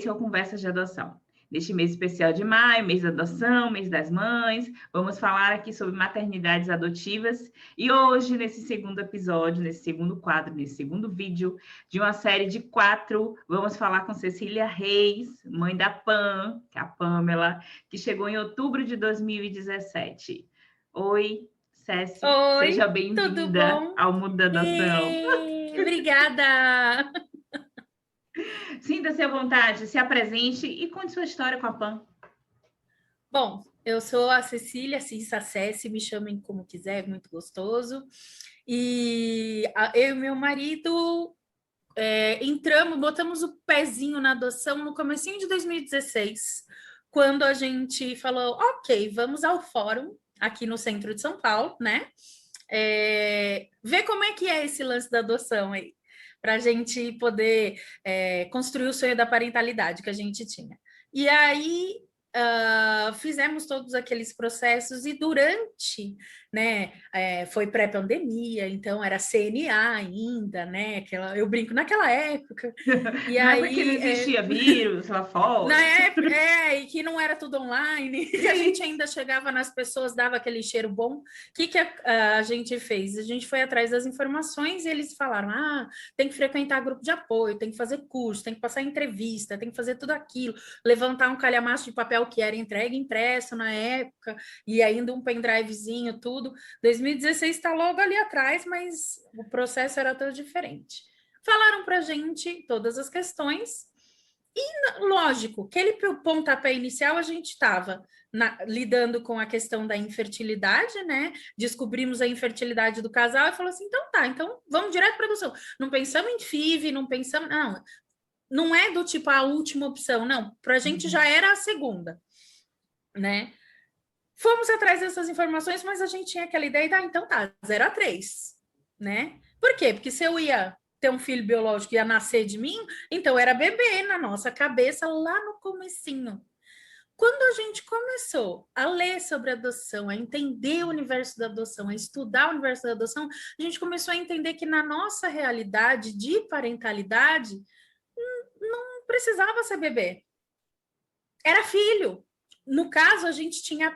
esse é o Conversas de Adoção. Neste mês especial de maio, mês da adoção, mês das mães, vamos falar aqui sobre maternidades adotivas. E hoje, nesse segundo episódio, nesse segundo quadro, nesse segundo vídeo de uma série de 4, vamos falar com Cecília Reis, mãe da Pam, que é a Pamela, que chegou em outubro de 2017. Oi, Ceci, Oi, seja tudo bem-vinda bom? ao Mundo da Adoção. Obrigada! Sinta-se à vontade, se apresente e conte sua história com a Pam. Bom, eu sou a Cecília Cissa Cessi, me chamem como quiser, é muito gostoso. E eu e meu marido botamos o pezinho na adoção no comecinho de 2016, quando a gente falou, ok, vamos ao fórum aqui no centro de São Paulo, né? Ver como é que é esse lance da adoção aí, para a gente poder construir o sonho da parentalidade que a gente tinha. E aí fizemos todos aqueles processos e durante, né, foi pré-pandemia, então era CNA ainda, né? Eu brinco naquela época. E Não é porque não aí existia vírus lá na fora. época, e que não era tudo online, que a gente ainda chegava nas pessoas, dava aquele cheiro bom. O que a gente fez? A gente foi atrás das informações e eles falaram: tem que frequentar grupo de apoio, tem que fazer curso, tem que passar entrevista, tem que fazer tudo aquilo, levantar um calhamaço de papel que era entregue impresso na época, e ainda um pendrivezinho, tudo. 2016 está logo ali atrás, mas o processo era todo diferente. Falaram para a gente todas as questões. Lógico, aquele pontapé inicial a gente estava lidando com a questão da infertilidade, né? Descobrimos a infertilidade do casal e falou assim: então tá, então vamos direto para a adoção. Não pensamos em FIV, não pensamos. Não é do tipo a última opção, não. Para a gente já era a segunda, né? Fomos atrás dessas informações, mas a gente tinha aquela ideia, então tá, 0 a 3, né? Por quê? Porque se eu ia ter um filho biológico, ia nascer de mim, então era bebê na nossa cabeça lá no comecinho. Quando a gente começou a ler sobre adoção, a entender o universo da adoção, a estudar o universo da adoção, a gente começou a entender que na nossa realidade de parentalidade, não precisava ser bebê. Era filho. No caso, a gente tinha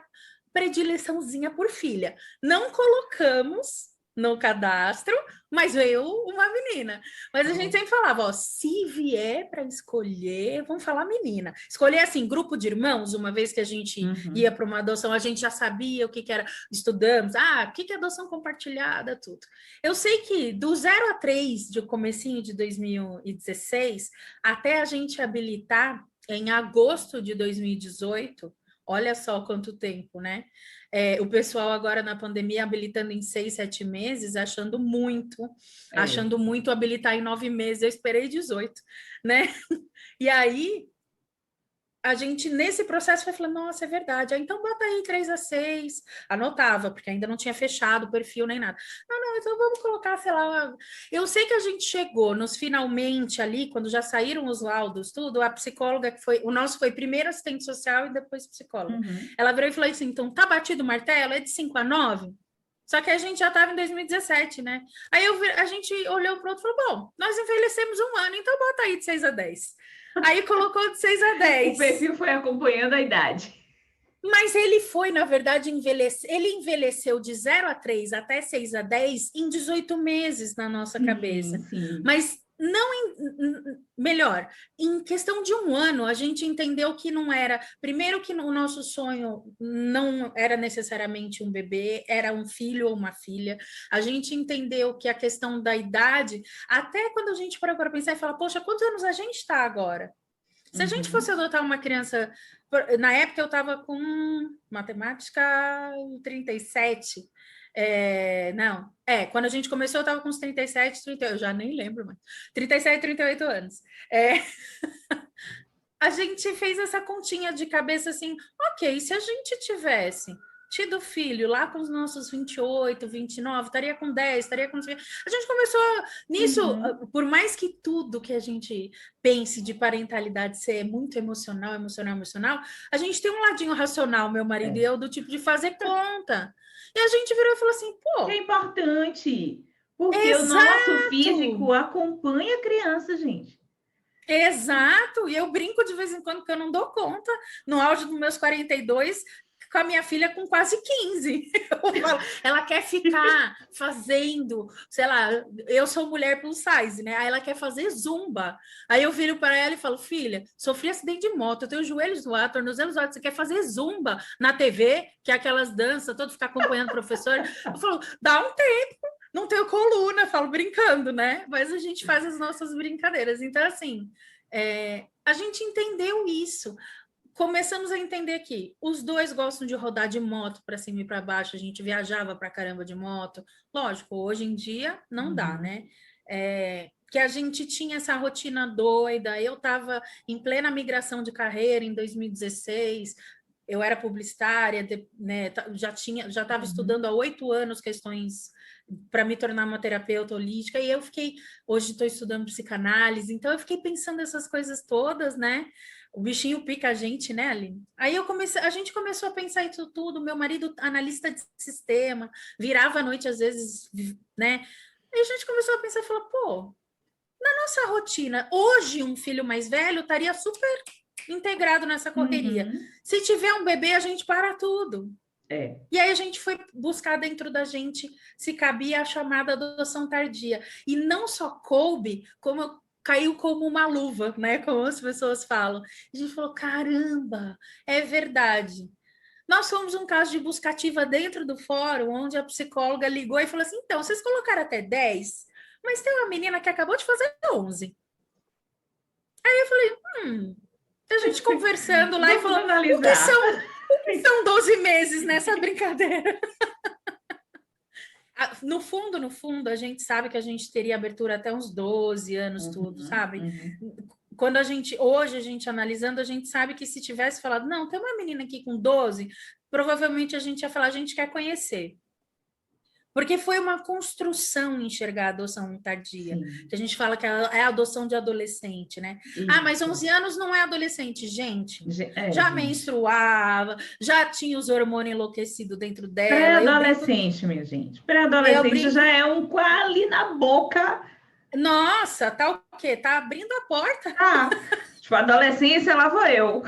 predileçãozinha por filha. Não colocamos no cadastro, mas veio uma menina. Mas a gente sempre falava, se vier para escolher, vamos falar menina. Escolher assim, grupo de irmãos, uma vez que a gente ia para uma adoção, a gente já sabia o que era, estudamos, o que é adoção compartilhada, tudo. Eu sei que do 0 a 3, de comecinho de 2016, até a gente habilitar em agosto de 2018, olha só quanto tempo, né? O pessoal agora na pandemia habilitando em 6, 7 meses, achando muito habilitar em 9 meses, eu esperei 18, né? E aí, a gente, nesse processo, foi falando, nossa, é verdade. Então, bota aí 3 a 6. Anotava, porque ainda não tinha fechado o perfil nem nada. Não, então vamos colocar, sei lá... Eu sei que a gente chegou nos finalmente ali, quando já saíram os laudos, tudo, a psicóloga, que foi... O nosso foi primeiro assistente social e depois psicóloga. Ela virou e falou assim, então, tá batido o martelo? É de 5 a 9? Só que a gente já estava em 2017, né? Aí a gente olhou para o outro e falou, bom, nós envelhecemos um ano, então bota aí de 6 a 10. Aí colocou de 6 a 10. O perfil foi acompanhando a idade. Mas ele foi, na verdade, ele envelheceu de 0 a 3 até 6 a 10 em 18 meses na nossa cabeça. Sim. Mas não melhor, em questão de um ano, a gente entendeu que não era... Primeiro que o nosso sonho não era necessariamente um bebê, era um filho ou uma filha. A gente entendeu que a questão da idade, até quando a gente para pensar e fala, poxa, quantos anos a gente está agora? Se a gente fosse adotar uma criança... Na época eu estava com matemática 37. Quando a gente começou eu estava com uns 37, 38, eu já nem lembro mais. 37, 38 anos. A gente fez essa continha de cabeça assim, ok, se a gente tivesse tido filho lá com os nossos 28, 29, estaria com 10, estaria com... A gente começou nisso, por mais que tudo que a gente pense de parentalidade ser muito emocional, a gente tem um ladinho racional, meu marido e eu, do tipo de fazer conta. E a gente virou e falou assim, pô... É importante, porque o nosso físico acompanha a criança, gente. Exato, e eu brinco de vez em quando que eu não dou conta, no auge dos meus 42, com a minha filha com quase 15. Eu falo, ela quer ficar fazendo, sei lá, eu sou mulher plus size, né? Aí ela quer fazer zumba. Aí eu viro para ela e falo, filha, sofri acidente de moto, eu tenho os joelhos zoados, tornozelos zoados, você quer fazer zumba na TV, que é aquelas danças, todo ficar acompanhando o professor? Eu falo, dá um tempo. Não tenho coluna, falo brincando, né? Mas a gente faz as nossas brincadeiras. Então, assim, a gente entendeu isso. Começamos a entender que os dois gostam de rodar de moto para cima e para baixo. A gente viajava para caramba de moto. Lógico, hoje em dia não dá, né? Que a gente tinha essa rotina doida. Eu estava em plena migração de carreira em 2016. Eu era publicitária, né, já estava estudando há 8 anos questões para me tornar uma terapeuta holística, e hoje estou estudando psicanálise, então eu fiquei pensando essas coisas todas, né? O bichinho pica a gente, né, Aline? Aí a gente começou a pensar isso tudo, meu marido, analista de sistema, virava à noite às vezes, né? Aí a gente começou a pensar e falou, pô, na nossa rotina, hoje um filho mais velho estaria super integrado nessa correria. Se tiver um bebê, a gente para tudo. E aí a gente foi buscar dentro da gente se cabia a chamada adoção tardia. E não só coube, como caiu como uma luva, né? Como as pessoas falam. A gente falou, caramba, é verdade. Nós fomos um caso de buscativa dentro do fórum, onde a psicóloga ligou e falou assim, então, vocês colocaram até 10, mas tem uma menina que acabou de fazer 11. Aí eu falei, a gente conversando lá e falando, o que são 12 meses nessa brincadeira? No fundo, a gente sabe que a gente teria abertura até uns 12 anos, tudo, sabe? Quando hoje a gente analisando, a gente sabe que se tivesse falado, não, tem uma menina aqui com 12, provavelmente a gente ia falar, a gente quer conhecer. Porque foi uma construção enxergar a adoção tardia. Sim. Que a gente fala que é a adoção de adolescente, né? Isso. Ah, mas 11 anos não é adolescente. Gente, já menstruava, já tinha os hormônios enlouquecidos dentro dela. Pré-adolescente, minha gente. Pré-adolescente já é um ali na boca. Nossa, tá o quê? Tá abrindo a porta. Tipo, adolescência, lá vou eu.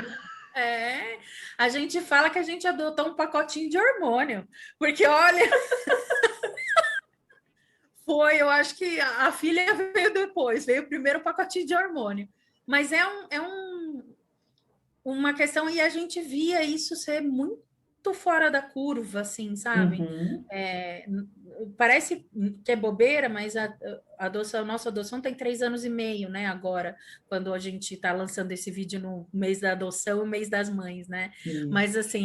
A gente fala que a gente adotou um pacotinho de hormônio. Porque, olha... eu acho que a filha veio depois, veio o primeiro pacotinho de hormônio. Mas uma questão, e a gente via isso ser muito fora da curva, assim, sabe? Parece que é bobeira, mas a nossa adoção tem 3 anos e meio, né? Agora, quando a gente está lançando esse vídeo no mês da adoção e mês das mães, né? Mas, assim,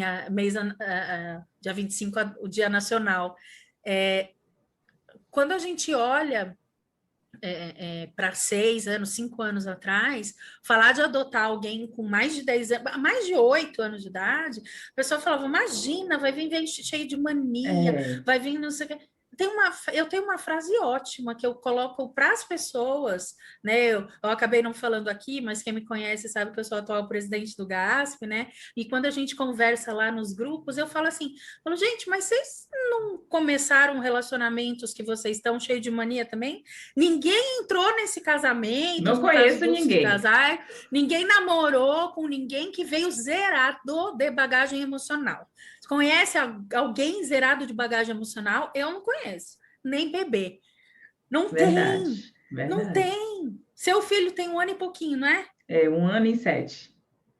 dia 25, o Dia Nacional. Quando a gente olha para 6 anos, 5 anos atrás, falar de adotar alguém com mais de 10 anos, mais de 8 anos de idade, a pessoa falava, imagina, vai vir cheio de mania, vai vir não sei o que. Eu tenho uma frase ótima que eu coloco para as pessoas, né? Eu acabei não falando aqui, mas quem me conhece sabe que eu sou a atual presidente do GASP, né? E quando a gente conversa lá nos grupos, eu falo assim, gente, mas vocês não começaram relacionamentos que vocês estão cheios de mania também? Ninguém entrou nesse casamento, não conheço ninguém. Ninguém namorou com ninguém que veio zerado de bagagem emocional. Conhece alguém zerado de bagagem emocional? Eu não conheço, nem bebê. Não Verdade. Não tem. Seu filho tem 1 ano e pouquinho, não é? 1 ano e 7.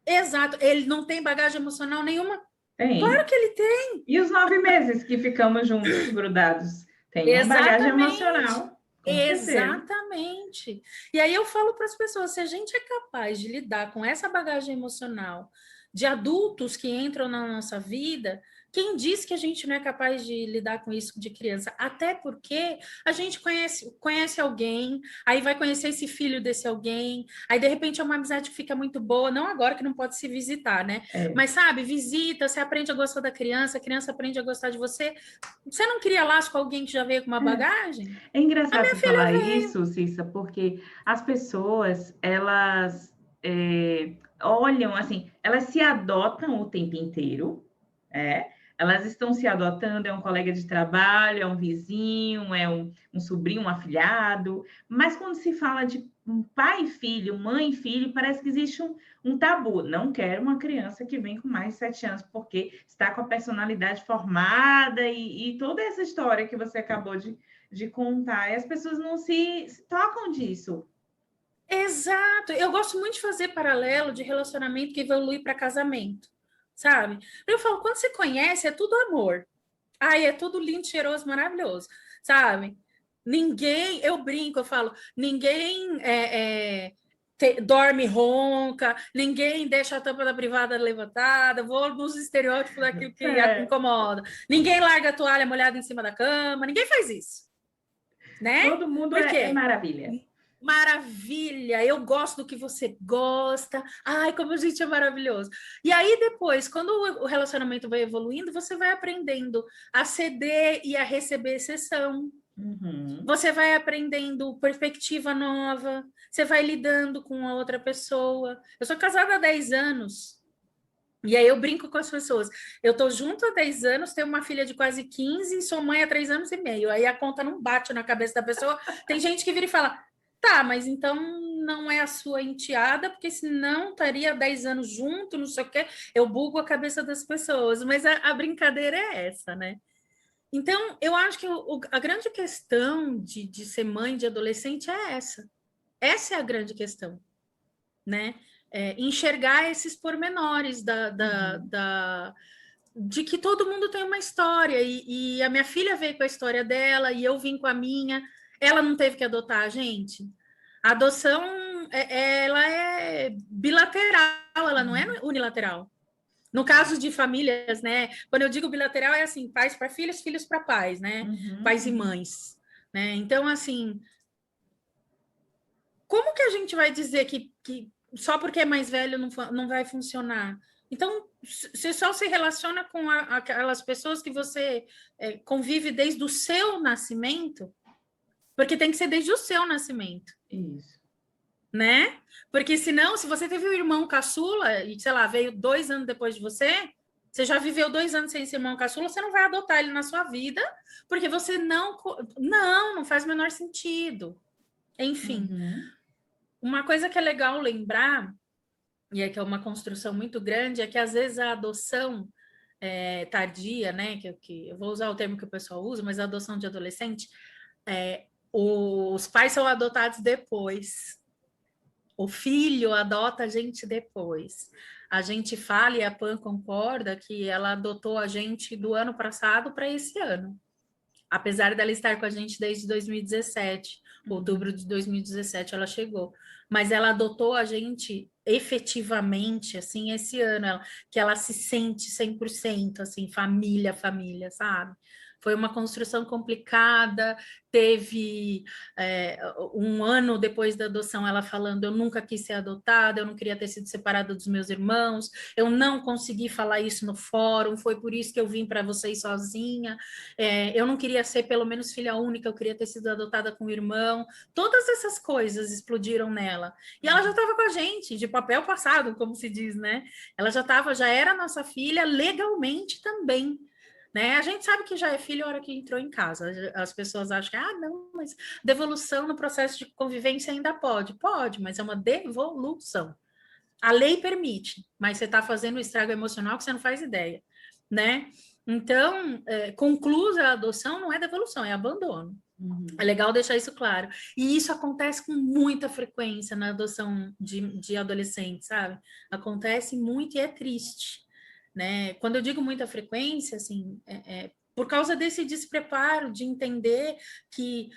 Exato. Ele não tem bagagem emocional nenhuma? Tem. Claro que ele tem. E os 9 meses que ficamos juntos, grudados? Tem uma bagagem emocional. Exatamente. E aí eu falo para as pessoas, se a gente é capaz de lidar com essa bagagem emocional de adultos que entram na nossa vida, quem diz que a gente não é capaz de lidar com isso de criança? Até porque a gente conhece alguém, aí vai conhecer esse filho desse alguém, aí de repente é uma amizade que fica muito boa, não agora que não pode se visitar, né? Mas sabe, visita, você aprende a gostar da criança, a criança aprende a gostar de você. Você não cria laço com alguém que já veio com uma bagagem? É engraçado você falar isso, Cissa, porque as pessoas, elas olham assim, elas se adotam o tempo inteiro, elas estão se adotando, é um colega de trabalho, é um vizinho, é um sobrinho, um afilhado, mas quando se fala de pai e filho, mãe e filho, parece que existe um tabu. Não quero uma criança que vem com mais de 7 anos, porque está com a personalidade formada e toda essa história que você acabou de contar. E as pessoas não se tocam disso. Exato. Eu gosto muito de fazer paralelo de relacionamento que evolui para casamento, sabe? Eu falo, quando você conhece, é tudo amor. Ai, é tudo lindo, cheiroso, maravilhoso, sabe? Ninguém, eu brinco, eu falo, ninguém dorme ronca, ninguém deixa a tampa da privada levantada, vou nos estereótipos daquilo que incomoda. Ninguém larga a toalha molhada em cima da cama, ninguém faz isso, né? Todo mundo é maravilha. Maravilha, eu gosto do que você gosta. Ai, como a gente é maravilhoso. E aí, depois, quando o relacionamento vai evoluindo, você vai aprendendo a ceder e a receber exceção. Uhum. Você vai aprendendo perspectiva nova, você vai lidando com a outra pessoa. Eu sou casada há 10 anos. E aí eu brinco com as pessoas. Eu tô junto há 10 anos, tenho uma filha de quase 15 e sou mãe há 3 anos e meio. Aí a conta não bate na cabeça da pessoa. Tem gente que vira e fala: tá, mas então não é a sua enteada, porque senão estaria 10 anos junto, não sei o quê. Eu bugo a cabeça das pessoas, mas a brincadeira é essa, né? Então, eu acho que a grande questão de ser mãe de adolescente é essa. Essa é a grande questão, né? Enxergar esses pormenores de que todo mundo tem uma história, e a minha filha veio com a história dela, e eu vim com a minha. Ela não teve que adotar a gente. A adoção, ela é bilateral, ela não é unilateral. No caso de famílias, né? Quando eu digo bilateral, é assim, pais para filhos, filhos para pais, né? Uhum. Pais e mães, né? Então, assim, como que a gente vai dizer que só porque é mais velho não vai funcionar? Então, você só se relaciona com aquelas pessoas que você convive desde o seu nascimento, porque tem que ser desde o seu nascimento. Isso. Né? Porque senão, se você teve um irmão caçula e, sei lá, veio 2 anos depois de você, você já viveu 2 anos sem esse irmão caçula, você não vai adotar ele na sua vida, porque você não faz o menor sentido. Enfim, uma coisa que é legal lembrar, e é que é uma construção muito grande, é que às vezes a adoção tardia, né? Que eu vou usar o termo que o pessoal usa, mas a adoção de adolescente, os pais são adotados depois. O filho adota a gente depois. A gente fala, e a Pan concorda, que ela adotou a gente do ano passado para esse ano. Apesar dela estar com a gente desde 2017, outubro de 2017 ela chegou. Mas ela adotou a gente efetivamente, assim, esse ano, que ela se sente 100%, assim, família, sabe? Foi uma construção complicada, teve um ano depois da adoção ela falando, eu nunca quis ser adotada, eu não queria ter sido separada dos meus irmãos, eu não consegui falar isso no fórum, foi por isso que eu vim para vocês sozinha, eu não queria ser pelo menos filha única, eu queria ter sido adotada com um irmão, todas essas coisas explodiram nela, e ela já estava com a gente, de papel passado, como se diz, né? Ela já era nossa filha legalmente também, né? A gente sabe que já é filho a hora que entrou em casa. As pessoas acham que, não, mas devolução no processo de convivência ainda pode. Pode, mas é uma devolução. A lei permite, mas você está fazendo um estrago emocional que você não faz ideia, né? Então, conclusa a adoção não é devolução, é abandono. É legal deixar isso claro. E isso acontece com muita frequência na adoção de adolescentes, sabe? Acontece muito e é triste. Né? Quando eu digo muita frequência, assim, por causa desse despreparo de entender que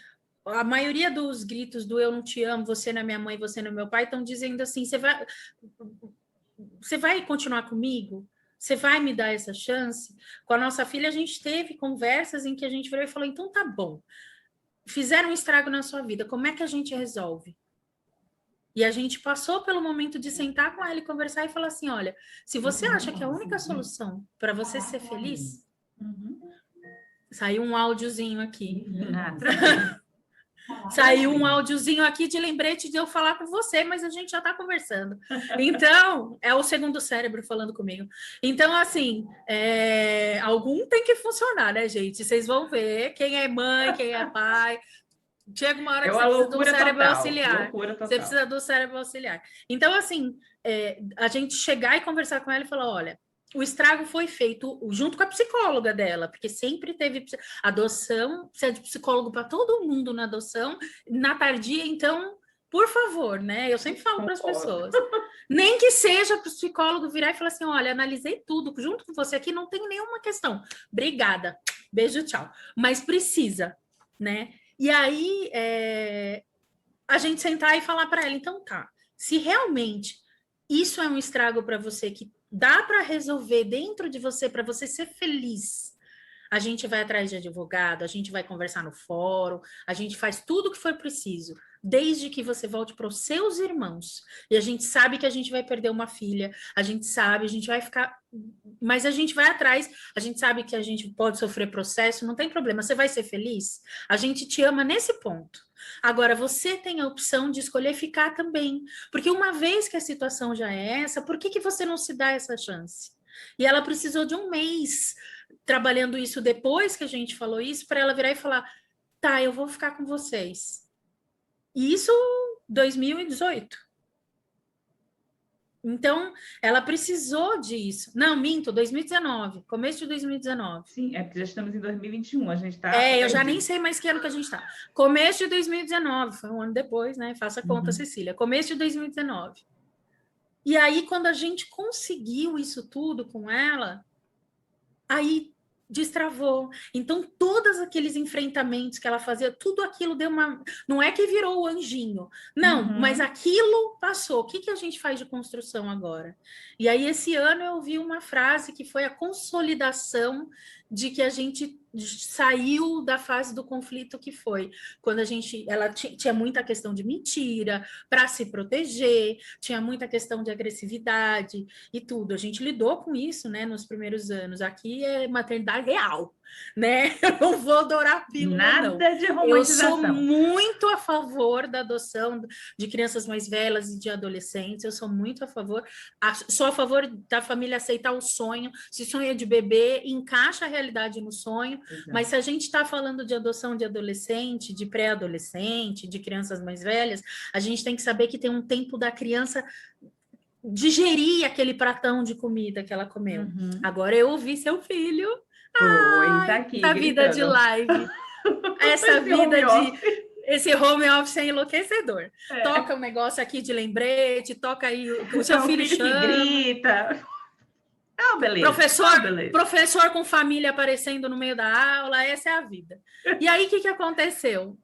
a maioria dos gritos do eu não te amo, você não é minha mãe, você não é meu pai, estão dizendo assim, você vai continuar comigo? Você vai me dar essa chance? Com a nossa filha, a gente teve conversas em que a gente virou e falou, então tá bom, fizeram um estrago na sua vida, como é que a gente resolve? E a gente passou pelo momento de sentar com ela e conversar e falar assim, olha, se você acha que a única solução para você ser feliz... Saiu um áudiozinho aqui. Saiu um áudiozinho aqui de lembrete de eu falar com você, mas a gente já está conversando. Então, é o segundo cérebro falando comigo. Então, assim, algum tem que funcionar, né, gente? Vocês vão ver quem é mãe, quem é pai... Chega uma hora É que uma você precisa de um loucura cérebro total. auxiliar. Loucura total. Você precisa do cérebro auxiliar. Então, assim, a gente chegar e conversar com ela e falar, olha, o estrago foi feito junto com a psicóloga dela, porque sempre teve adoção, precisa de psicólogo para todo mundo na adoção, na tardia, então, por favor, né? Eu sempre falo para as pessoas, nem que seja para o psicólogo virar e falar assim, olha, analisei tudo, junto com você aqui, não tem nenhuma questão. Obrigada, beijo, tchau. Mas precisa, né? E aí, a gente sentar e falar para ela, então tá, se realmente isso é um estrago para você que dá para resolver dentro de você, para você ser feliz, a gente vai atrás de advogado, a gente vai conversar no fórum, a gente faz tudo o que for preciso, desde que você volte para os seus irmãos. E a gente sabe que a gente vai perder uma filha, a gente sabe, a gente vai ficar. Mas a gente vai atrás, a gente sabe que a gente pode sofrer processo, não tem problema, você vai ser feliz? A gente te ama nesse ponto. Agora, você tem a opção de escolher ficar também. Porque uma vez que a situação já é essa, por que você não se dá essa chance? E ela precisou de um mês trabalhando isso depois que a gente falou isso, para ela virar e falar: tá, eu vou ficar com vocês. E isso 2018. Então, ela precisou disso. Não, minto, 2019, começo de 2019. Sim, é porque já estamos em 2021, a gente está... eu já nem sei mais que ano que a gente está. Começo de 2019, foi um ano depois, né? Faça a conta, Cecília. Começo de 2019. E aí, quando a gente conseguiu isso tudo com ela, aí destravou. Então, todos aqueles enfrentamentos que ela fazia, tudo aquilo deu uma... Não é que virou o anjinho. Não, mas aquilo passou. O que a gente faz de construção agora? E aí, esse ano, eu vi uma frase que foi a consolidação de que a gente saiu da fase do conflito que foi. Quando ela tinha muita questão de mentira, para se proteger, tinha muita questão de agressividade e tudo. A gente lidou com isso, né, nos primeiros anos. Aqui é maternidade real, né? Eu não vou adorar pílula, Nada não. de romantização. Eu sou muito a favor da adoção de crianças mais velhas e de adolescentes. Eu sou muito a favor. Sou a favor da família aceitar o sonho. Se sonha de bebê, encaixa a realidade no sonho. Exato. Mas se a gente está falando de adoção de adolescente, de pré-adolescente, de crianças mais velhas, a gente tem que saber que tem um tempo da criança digerir aquele pratão de comida que ela comeu. Agora eu ouvi seu filho. Oi, tá aqui, essa vida de live. Essa vida de... Esse home office é enlouquecedor. Toca um negócio aqui de lembrete, toca aí o seu filho chama. Que grita. Ah, beleza. Professor com família aparecendo no meio da aula, essa é a vida. E aí, o que aconteceu?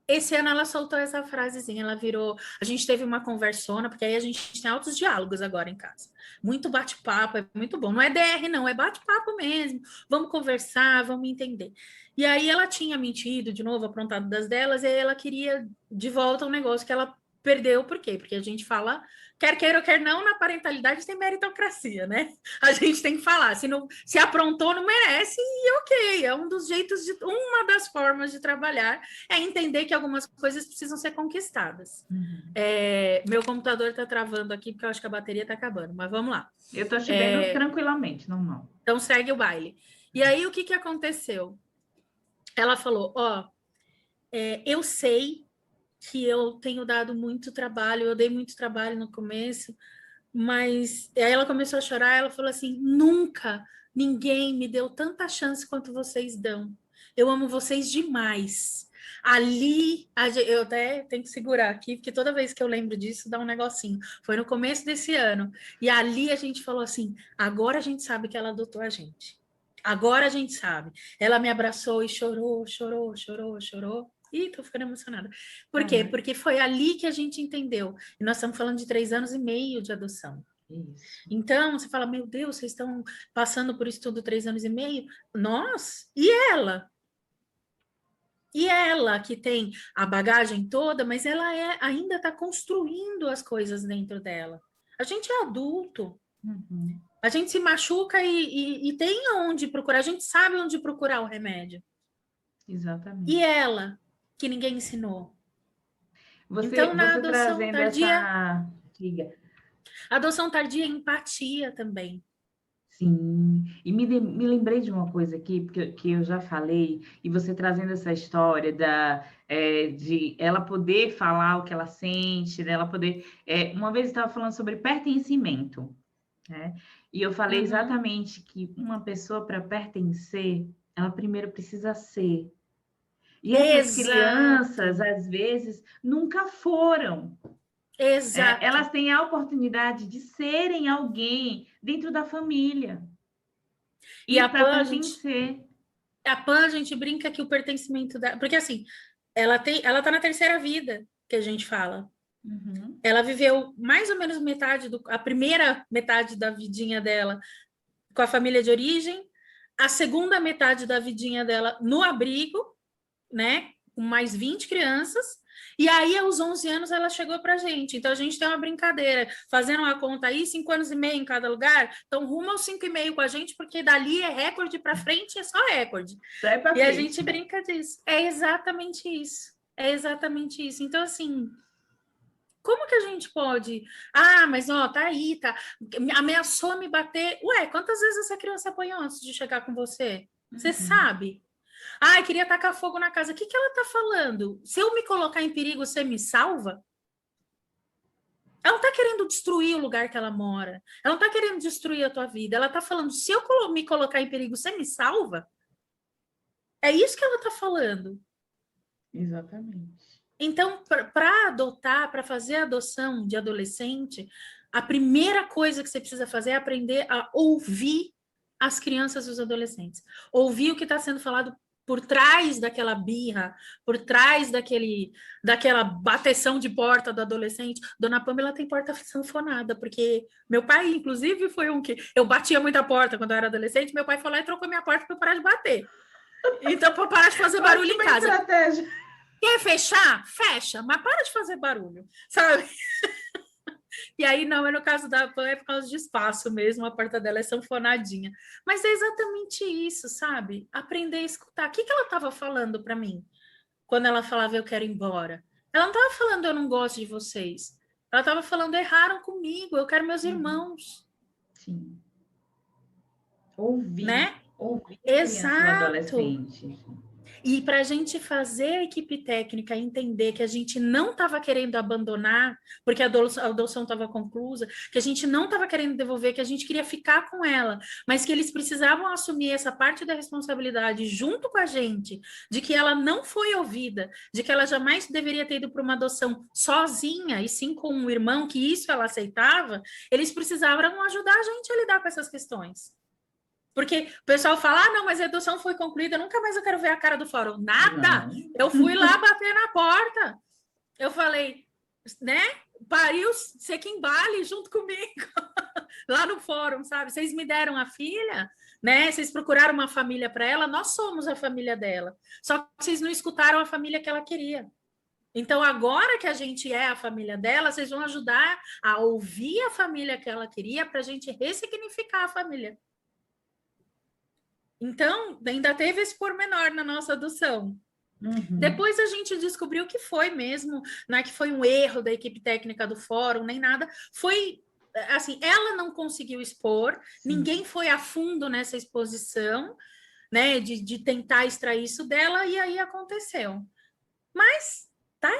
Esse ano ela soltou essa frasezinha, ela virou... A gente teve uma conversona, porque aí a gente tem altos diálogos agora em casa. Muito bate-papo, é muito bom. Não é DR, não, é bate-papo mesmo. Vamos conversar, vamos entender. E aí ela tinha mentido, de novo, aprontado das delas, e aí ela queria de volta um negócio que ela perdeu. Por quê? Porque a gente fala... Quer queira ou quer não, na parentalidade tem meritocracia, né? A gente tem que falar, se aprontou, não merece, e ok, é um dos jeitos, uma das formas de trabalhar, é entender que algumas coisas precisam ser conquistadas. Meu computador está travando aqui, porque eu acho que a bateria está acabando, mas vamos lá. Eu estou te vendo tranquilamente, normal. Então segue o baile. E aí, o que aconteceu? Ela falou, eu sei que eu tenho dado muito trabalho, eu dei muito trabalho no começo, mas aí ela começou a chorar, ela falou assim, nunca ninguém me deu tanta chance quanto vocês dão. Eu amo vocês demais. Ali, eu até tenho que segurar aqui, porque toda vez que eu lembro disso, dá um negocinho. Foi no começo desse ano. E ali a gente falou assim, agora a gente sabe que ela adotou a gente. Agora a gente sabe. Ela me abraçou e chorou, chorou, chorou, chorou. Ih, tô ficando emocionada. Por quê? Porque foi ali que a gente entendeu. E nós estamos falando de 3 anos e meio de adoção. Isso. Então, você fala, meu Deus, vocês estão passando por isso tudo 3 anos e meio? Nós? E ela? E ela que tem a bagagem toda, mas ela ainda está construindo as coisas dentro dela. A gente é adulto. A gente se machuca e tem onde procurar. A gente sabe onde procurar o remédio. Exatamente. E ela, que ninguém ensinou. Então, na adoção tardia... Adoção tardia é empatia também. Sim, e me lembrei de uma coisa aqui, porque que eu já falei, e você trazendo essa história de ela poder falar o que ela sente, dela poder. Uma vez eu estava falando sobre pertencimento, né? E eu falei Uhum. exatamente que uma pessoa, para pertencer, ela primeiro precisa ser. E essas crianças, Exato, às vezes, nunca foram. exato. Elas têm a oportunidade de serem alguém dentro da família E e para pertencer. a Pan, a gente brinca que o pertencimento da, porque assim, ela tá na terceira vida, que a gente fala. Uhum. Ela viveu mais ou menos a primeira metade da vidinha dela com a família de origem, a segunda metade da vidinha dela no abrigo, né, com mais 20 crianças, e aí aos 11 anos ela chegou pra gente. Então a gente tem uma brincadeira, fazendo uma conta aí, 5 anos e meio em cada lugar, então rumo aos 5,5 com a gente, porque dali é recorde para frente, é só recorde. Sai para E a frente. gente brinca disso. É exatamente isso. É exatamente isso. Então, assim, como que a gente pode? Ah, mas ó, tá aí, tá. Ameaçou me bater. Ué, quantas vezes essa criança apanhou antes de chegar com você? Você Uhum. sabe? Ah, queria tacar fogo na casa. O que que ela tá falando? Se eu me colocar em perigo, você me salva? Ela não tá querendo destruir o lugar que ela mora. Ela não tá querendo destruir a tua vida. Ela tá falando, se eu me colocar em perigo, você me salva? É isso que ela tá falando. Exatamente. Então, para adotar, para fazer a adoção de adolescente, a primeira coisa que você precisa fazer é aprender a ouvir as crianças e os adolescentes. Ouvir o que está sendo falado por trás daquela birra, por trás daquela bateção de porta do adolescente. Dona Pamela tem porta sanfonada, porque meu pai, inclusive, foi um que eu batia muita porta quando eu era adolescente. Meu pai foi lá e trocou minha porta para eu parar de bater. Então, para parar de fazer barulho em Ótima casa. estratégia. Quer fechar? Fecha, mas para de fazer barulho, sabe? E aí, não, é no caso da Pan, é por causa de espaço mesmo, a porta dela é sanfonadinha. Mas é exatamente isso, sabe? Aprender a escutar. O que que ela estava falando para mim quando ela falava eu quero ir embora? Ela não estava falando eu não gosto de vocês. Ela estava falando erraram comigo, eu quero meus Uhum. irmãos, Sim. Ouvir. né? Ouvir a criança e o Exato. adolescente. E para a gente fazer a equipe técnica entender que a gente não estava querendo abandonar, porque a adoção estava conclusa, que a gente não estava querendo devolver, que a gente queria ficar com ela, mas que eles precisavam assumir essa parte da responsabilidade junto com a gente, de que ela não foi ouvida, de que ela jamais deveria ter ido para uma adoção sozinha, e sim com um irmão, que isso ela aceitava, eles precisavam ajudar a gente a lidar com essas questões. Porque o pessoal fala, ah, não, mas a adoção foi concluída, nunca mais eu quero ver a cara do fórum. Nada! Não. Eu fui lá bater na porta. Eu falei, né? Pariu Sequimbale junto comigo, lá no fórum, sabe? Vocês me deram a filha, né? Vocês procuraram uma família para ela, nós somos a família dela. Só que vocês não escutaram a família que ela queria. Então, agora que a gente é a família dela, vocês vão ajudar a ouvir a família que ela queria para a gente ressignificar a família. Então, ainda teve esse pormenor na nossa adoção. Uhum. Depois a gente descobriu que foi mesmo, não é que foi um erro da equipe técnica do fórum, nem nada. Foi assim, ela não conseguiu expor, Sim. ninguém foi a fundo nessa exposição, né? De tentar extrair isso dela, e aí aconteceu. Mas tá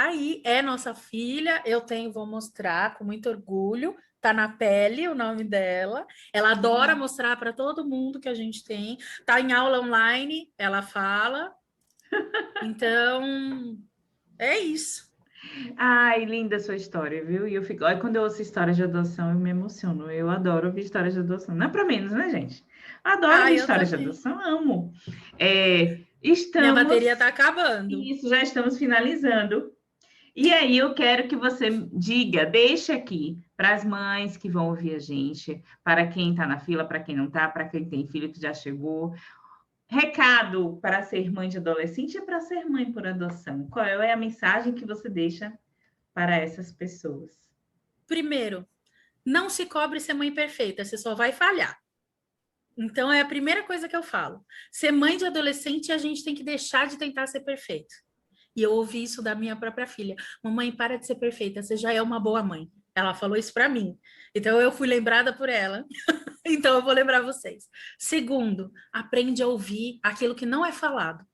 aí, é nossa filha, eu tenho, vou mostrar com muito orgulho. Tá na pele o nome dela. Ela adora Uhum. mostrar para todo mundo que a gente tem. Tá em aula online, ela fala. Então, é isso. Ai, linda a sua história, viu? E eu fico. Olha, quando eu ouço histórias de adoção, eu me emociono. Eu adoro ouvir histórias de adoção. Não é para menos, né, gente? Adoro Ah, ouvir eu histórias de também. adoção, amo. Minha Estamos. bateria tá acabando. Isso, já estamos finalizando. E aí eu quero que você diga, deixa aqui para as mães que vão ouvir a gente, para quem está na fila, para quem não está, para quem tem filho que já chegou. Recado para ser mãe de adolescente e para ser mãe por adoção. Qual é a mensagem que você deixa para essas pessoas? Primeiro, não se cobre ser mãe perfeita, você só vai falhar. Então, é a primeira coisa que eu falo. Ser mãe de adolescente, a gente tem que deixar de tentar ser perfeito. E eu ouvi isso da minha própria filha. Mamãe, para de ser perfeita, você já é uma boa mãe. Ela falou isso para mim. Então eu fui lembrada por ela. Então eu vou lembrar vocês. Segundo, aprende a ouvir aquilo que não é falado.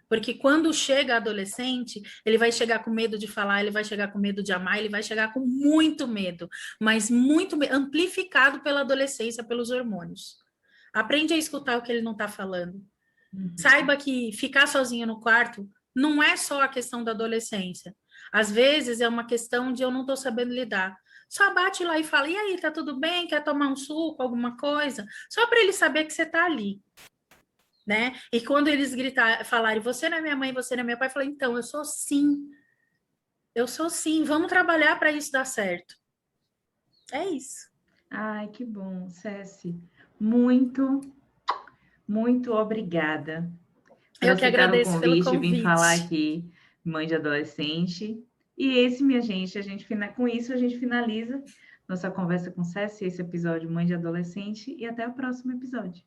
Porque quando chega adolescente, ele vai chegar com medo de falar, ele vai chegar com medo de amar, ele vai chegar com muito medo, mas muito amplificado pela adolescência, pelos hormônios. Aprende a escutar o que ele não está falando. Saiba que ficar sozinho no quarto não é só a questão da adolescência. Às vezes é uma questão de eu não estou sabendo lidar. Só bate lá e fala, e aí, tá tudo bem? Quer tomar um suco, alguma coisa? Só para ele saber que você está ali. Né? E quando eles falarem, você não é minha mãe, você não é meu pai, eu falei, então, eu sou sim, vamos trabalhar para isso dar certo. É isso. Ai, que bom, Ceci. Muito, muito obrigada por Eu que aceitar o agradeço pelo convite, vim falar convite. aqui, mãe de adolescente. E esse, minha gente, com isso a gente finaliza nossa conversa com Ceci, esse episódio Mãe de Adolescente, e até o próximo episódio.